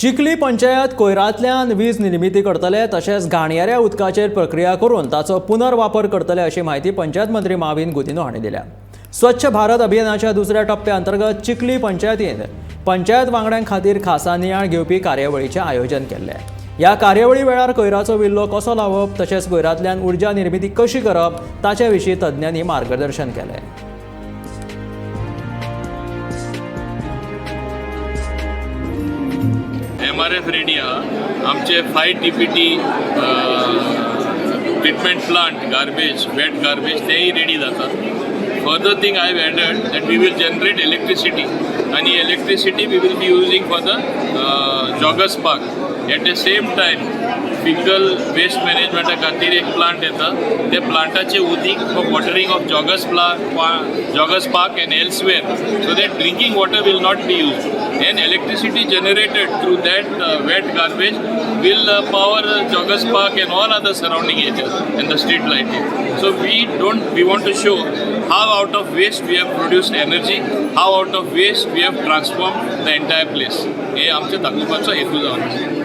चिखली पंचायत कोयरांतल्यान वीज निर्मिती करतले तशेंच घाणयाऱ्या उदकाचेर प्रक्रिया करून ताचो पुनर्वापर करतले अशी माहिती पंचायत मंत्री माविन गुदिनो हांणी दिल्या। स्वच्छ भारत अभियानाच्या दुसऱ्या टप्प्या अंतर्गत चिखली पंचायतीन पंचायत वांगड्यां खातीर खासा नियाळ घेवपी कार्यावळीचें आयोजन केल्लें। ह्या कार्यावळी वेळार कोयराचो विल्लो कसो लावप तशेंच कोयरांतल्यान उर्जा निर्मिती कशी करप ताचे विशीं तज्ञांनी मार्गदर्शन केलें। MRF रेडी आहा। आमचे 5 TPT treatment plant garbage wet garbage तेही रेडी जाता। Further thing I have added that we will generate electricity आणि electricity we will be using for the joggers park. At the same time fecal waste मॅनेजमेंटा खातीर एक plant येता, त्या प्लांटाचे उदीक for watering of joggers park and elsewhere so that drinking water will not be used and electricity generated through that wet garbage will power Joggers Park and all other surrounding areas and the street lighting. So we want to show how out of waste we have produced energy, how out of waste we have transformed the entire place. हे आमचे दाखोवपाचो हेतू जावन आसा।